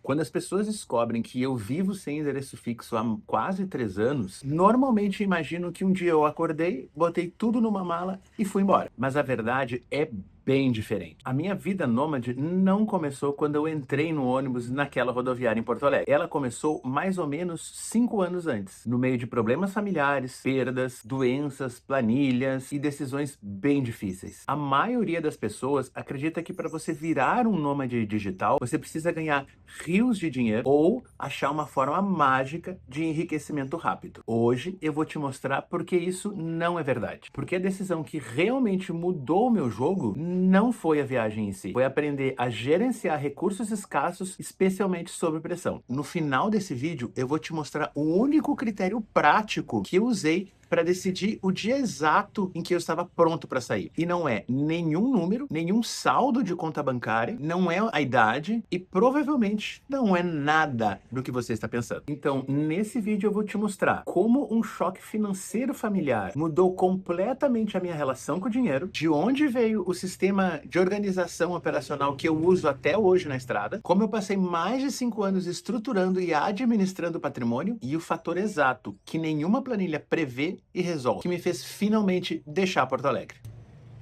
Quando as pessoas descobrem que eu vivo sem endereço fixo há quase 3 anos, normalmente imaginam que um dia eu acordei, botei tudo numa mala e fui embora. Mas a verdade é bem diferente. A minha vida nômade não começou quando eu entrei no ônibus naquela rodoviária em Porto Alegre. Ela começou mais ou menos 5 anos antes, no meio de problemas familiares, perdas, doenças, planilhas e decisões bem difíceis. A maioria das pessoas acredita que para você virar um nômade digital, você precisa ganhar rios de dinheiro ou achar uma forma mágica de enriquecimento rápido. Hoje eu vou te mostrar porque isso não é verdade. Porque a decisão que realmente mudou o meu jogo não foi a viagem em si, foi aprender a gerenciar recursos escassos, especialmente sob pressão. No final desse vídeo, eu vou te mostrar o único critério prático que eu usei para decidir o dia exato em que eu estava pronto para sair. E não é nenhum número, nenhum saldo de conta bancária, não é a idade e provavelmente não é nada do que você está pensando. Então, nesse vídeo eu vou te mostrar como um choque financeiro familiar mudou completamente a minha relação com o dinheiro, de onde veio o sistema de organização operacional que eu uso até hoje na estrada, como eu passei mais de 5 anos estruturando e administrando o patrimônio e o fator exato que nenhuma planilha prevê e resolve, que me fez finalmente deixar Porto Alegre.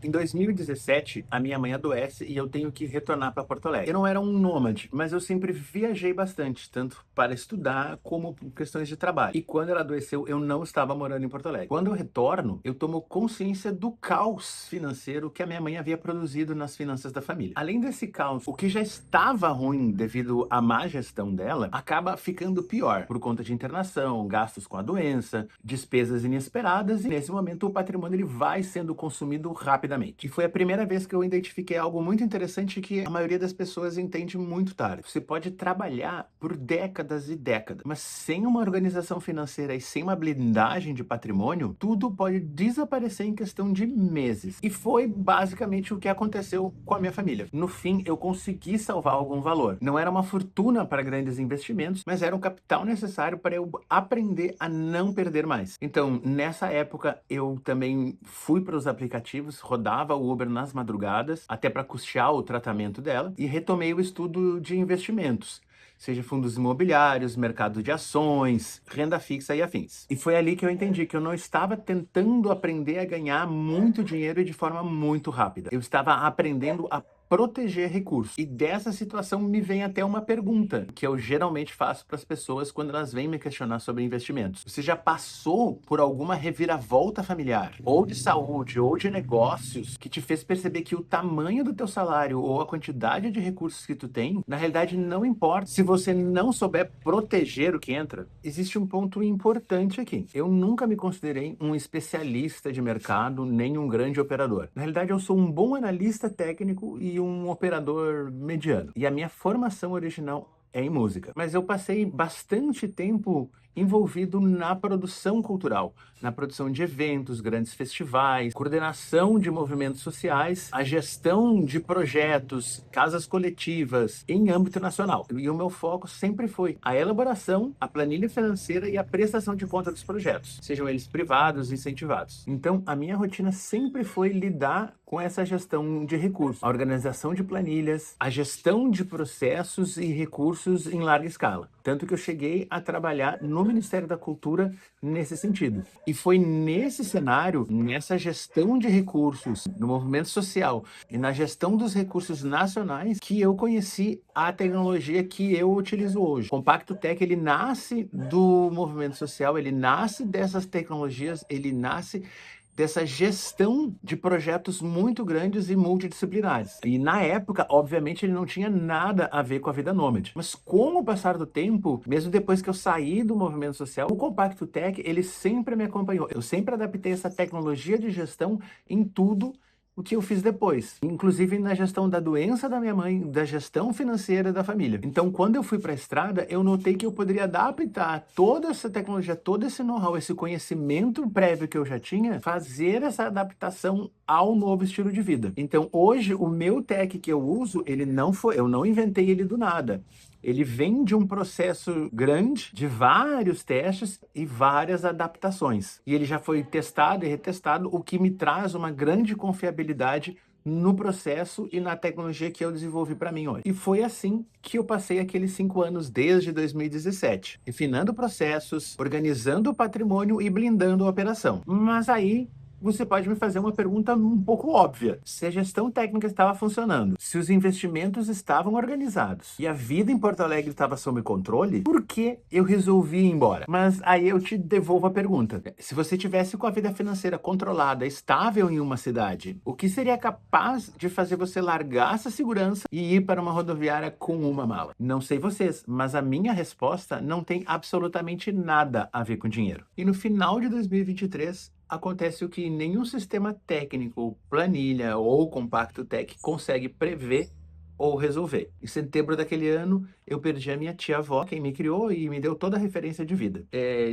Em 2017, a minha mãe adoece e eu tenho que retornar para Porto Alegre. Eu não era um nômade, mas eu sempre viajei bastante, tanto para estudar como por questões de trabalho. E quando ela adoeceu, eu não estava morando em Porto Alegre. Quando eu retorno, eu tomo consciência do caos financeiro que a minha mãe havia produzido nas finanças da família. Além desse caos, o que já estava ruim devido à má gestão dela, acaba ficando pior por conta de internação, gastos com a doença, despesas inesperadas e nesse momento o patrimônio ele vai sendo consumido rapidamente. E foi a primeira vez que eu identifiquei algo muito interessante que a maioria das pessoas entende muito tarde. Você pode trabalhar por décadas e décadas, mas sem uma organização financeira e sem uma blindagem de patrimônio, tudo pode desaparecer em questão de meses. E foi basicamente o que aconteceu com a minha família. No fim, eu consegui salvar algum valor. Não era uma fortuna para grandes investimentos, mas era o capital necessário para eu aprender a não perder mais. Então, nessa época, eu também fui para os aplicativos, rodava o Uber nas madrugadas, até para custear o tratamento dela, e retomei o estudo de investimentos, seja fundos imobiliários, mercado de ações, renda fixa e afins. E foi ali que eu entendi que eu não estava tentando aprender a ganhar muito dinheiro de forma muito rápida. Eu estava aprendendo a proteger recursos. E dessa situação me vem até uma pergunta que eu geralmente faço para as pessoas quando elas vêm me questionar sobre investimentos. Você já passou por alguma reviravolta familiar, ou de saúde, ou de negócios, que te fez perceber que o tamanho do teu salário ou a quantidade de recursos que tu tem, na realidade não importa. Se você não souber proteger o que entra, existe um ponto importante aqui. Eu nunca me considerei um especialista de mercado, nem um grande operador. Na realidade, eu sou um bom analista técnico e um operador mediano. E a minha formação original é em música. Mas eu passei bastante tempo envolvido na produção cultural, na produção de eventos, grandes festivais, coordenação de movimentos sociais, a gestão de projetos, casas coletivas em âmbito nacional. E o meu foco sempre foi a elaboração, a planilha financeira e a prestação de conta dos projetos, sejam eles privados, incentivados. Então, a minha rotina sempre foi lidar com essa gestão de recursos, a organização de planilhas, a gestão de processos e recursos em larga escala. Tanto que eu cheguei a trabalhar no Ministério da Cultura nesse sentido. E foi nesse cenário, nessa gestão de recursos, no movimento social e na gestão dos recursos nacionais, que eu conheci a tecnologia que eu utilizo hoje. O Compacto Tech, ele nasce do movimento social, ele nasce dessas tecnologias, ele nasce dessa gestão de projetos muito grandes e multidisciplinares. E na época, obviamente, ele não tinha nada a ver com a vida nômade. Mas com o passar do tempo, mesmo depois que eu saí do movimento social, o Compacto Tech, ele sempre me acompanhou. Eu sempre adaptei essa tecnologia de gestão em tudo o que eu fiz depois, inclusive na gestão da doença da minha mãe, da gestão financeira da família. Então, quando eu fui para a estrada, eu notei que eu poderia adaptar toda essa tecnologia, todo esse know-how, esse conhecimento prévio que eu já tinha, fazer essa adaptação ao novo estilo de vida. Então, hoje, o meu tech que eu uso, eu não inventei ele do nada. Ele vem de um processo grande, de vários testes e várias adaptações. E ele já foi testado e retestado, o que me traz uma grande confiabilidade no processo e na tecnologia que eu desenvolvi para mim hoje. E foi assim que eu passei aqueles 5 anos desde 2017, refinando processos, organizando o patrimônio e blindando a operação. Mas aí você pode me fazer uma pergunta um pouco óbvia. Se a gestão técnica estava funcionando, se os investimentos estavam organizados e a vida em Porto Alegre estava sob controle, por que eu resolvi ir embora? Mas aí eu te devolvo a pergunta. Se você tivesse com a vida financeira controlada, estável em uma cidade, o que seria capaz de fazer você largar essa segurança e ir para uma rodoviária com uma mala? Não sei vocês, mas a minha resposta não tem absolutamente nada a ver com dinheiro. E no final de 2023, acontece o que nenhum sistema técnico, planilha ou compacto tech consegue prever ou resolver. Em setembro daquele ano, eu perdi a minha tia-avó, quem me criou e me deu toda a referência de vida.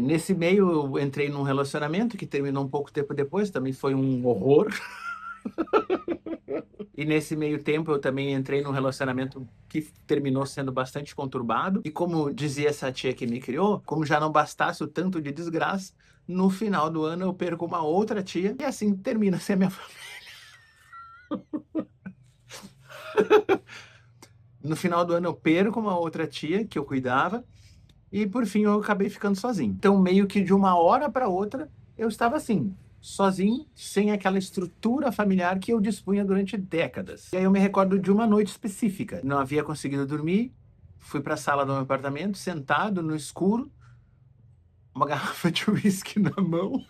Nesse meio, eu entrei num relacionamento que terminou um pouco tempo depois, também foi um horror. E nesse meio tempo eu também entrei num relacionamento que terminou sendo bastante conturbado. E como dizia essa tia que me criou, como já não bastasse o tanto de desgraça, no final do ano eu perco uma outra tia e assim termina-se a minha família. No final do ano eu perco uma outra tia que eu cuidava e por fim eu acabei ficando sozinho. Então meio que de uma hora para outra eu estava assim, sozinho, sem aquela estrutura familiar que eu dispunha durante décadas. E aí eu me recordo de uma noite específica. Não havia conseguido dormir, fui para a sala do meu apartamento, sentado no escuro, uma garrafa de uísque na mão.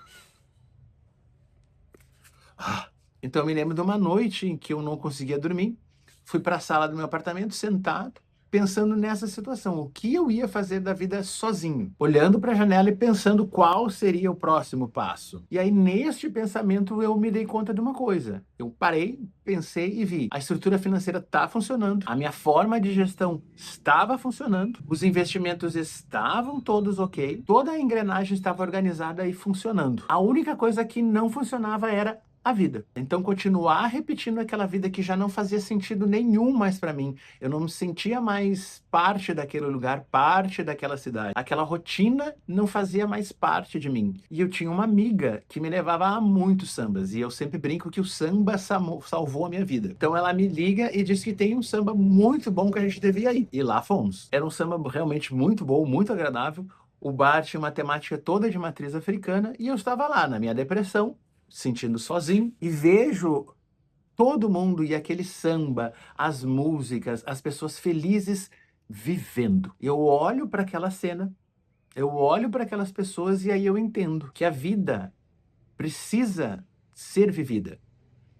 Então eu me lembro de uma noite em que eu não conseguia dormir, fui para a sala do meu apartamento, sentado, pensando nessa situação, o que eu ia fazer da vida sozinho, olhando para a janela e pensando qual seria o próximo passo. E aí, neste pensamento, eu me dei conta de uma coisa. Eu parei, pensei e vi. A estrutura financeira está funcionando, a minha forma de gestão estava funcionando, os investimentos estavam todos ok, toda a engrenagem estava organizada e funcionando. A única coisa que não funcionava era a vida. Então, continuar repetindo aquela vida que já não fazia sentido nenhum mais para mim. Eu não me sentia mais parte daquele lugar, parte daquela cidade. Aquela rotina não fazia mais parte de mim. E eu tinha uma amiga que me levava a muitos sambas. E eu sempre brinco que o samba salvou a minha vida. Então, ela me liga e diz que tem um samba muito bom que a gente devia ir. E lá fomos. Era um samba realmente muito bom, muito agradável. O bar tinha uma temática toda de matriz africana e eu estava lá na minha depressão, sentindo sozinho, e vejo todo mundo e aquele samba, as músicas, as pessoas felizes vivendo. Eu olho para aquela cena, eu olho para aquelas pessoas e aí eu entendo que a vida precisa ser vivida.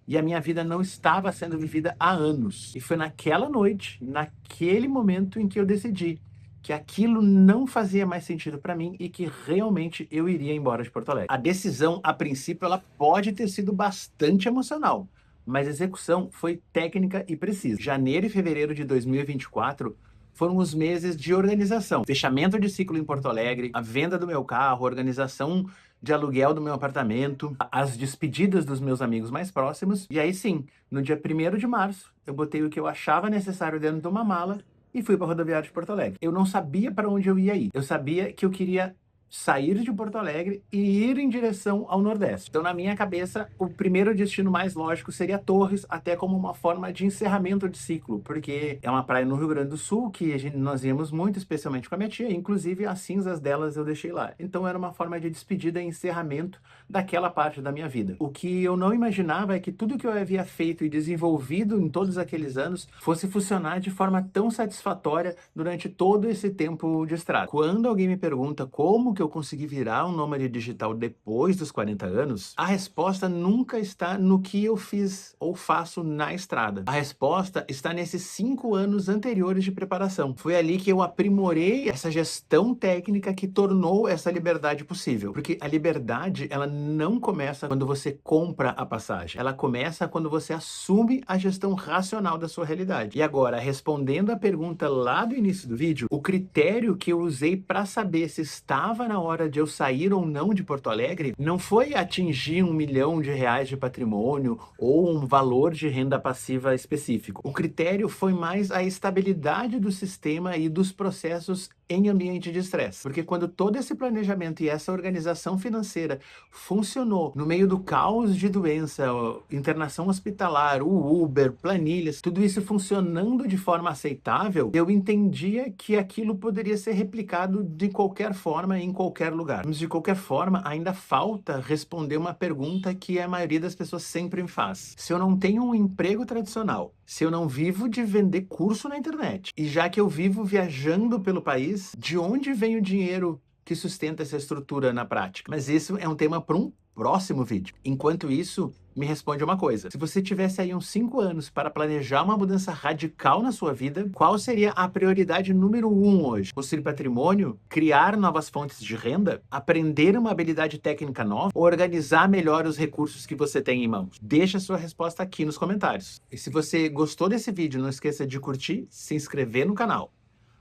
E a minha vida não estava sendo vivida há anos. E foi naquela noite, naquele momento em que eu decidi que aquilo não fazia mais sentido para mim e que realmente eu iria embora de Porto Alegre. A decisão, a princípio, ela pode ter sido bastante emocional, mas a execução foi técnica e precisa. Janeiro e fevereiro de 2024 foram os meses de organização. Fechamento de ciclo em Porto Alegre, a venda do meu carro, organização de aluguel do meu apartamento, as despedidas dos meus amigos mais próximos. E aí sim, no dia 1º de março, eu botei o que eu achava necessário dentro de uma mala e fui para a rodoviária de Porto Alegre. Eu não sabia para onde eu ia ir. Eu sabia que eu queria sair de Porto Alegre e ir em direção ao Nordeste. Então, na minha cabeça, o primeiro destino mais lógico seria Torres, até como uma forma de encerramento de ciclo, porque é uma praia no Rio Grande do Sul que nós íamos muito, especialmente com a minha tia, inclusive as cinzas delas eu deixei lá. Então, era uma forma de despedida e encerramento daquela parte da minha vida. O que eu não imaginava é que tudo que eu havia feito e desenvolvido em todos aqueles anos fosse funcionar de forma tão satisfatória durante todo esse tempo de estrada. Quando alguém me pergunta como que eu consegui virar um nômade digital depois dos 40 anos, a resposta nunca está no que eu fiz ou faço na estrada. A resposta está nesses 5 anos anteriores de preparação. Foi ali que eu aprimorei essa gestão técnica que tornou essa liberdade possível. Porque a liberdade, ela não começa quando você compra a passagem. Ela começa quando você assume a gestão racional da sua realidade. E agora, respondendo a pergunta lá do início do vídeo, o critério que eu usei para saber se estava na hora de eu sair ou não de Porto Alegre não foi atingir R$ 1 milhão de patrimônio ou um valor de renda passiva específico. O critério foi mais a estabilidade do sistema e dos processos em ambiente de estresse. Porque quando todo esse planejamento e essa organização financeira funcionou no meio do caos de doença, internação hospitalar, o Uber, planilhas, tudo isso funcionando de forma aceitável, eu entendia que aquilo poderia ser replicado de qualquer forma, em qualquer lugar. Mas de qualquer forma, ainda falta responder uma pergunta que a maioria das pessoas sempre me faz. Se eu não tenho um emprego tradicional, se eu não vivo de vender curso na internet, e já que eu vivo viajando pelo país, de onde vem o dinheiro que sustenta essa estrutura na prática? Mas isso é um tema para um próximo vídeo. Enquanto isso, me responde uma coisa. Se você tivesse aí uns 5 anos para planejar uma mudança radical na sua vida, qual seria a prioridade número 1 hoje? Construir patrimônio? Criar novas fontes de renda? Aprender uma habilidade técnica nova? Ou organizar melhor os recursos que você tem em mãos? Deixa a sua resposta aqui nos comentários. E se você gostou desse vídeo, não esqueça de curtir, se inscrever no canal.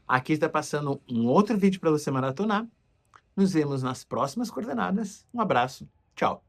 Aqui está passando um outro vídeo para você maratonar. Nos vemos nas próximas coordenadas. Um abraço. Tchau.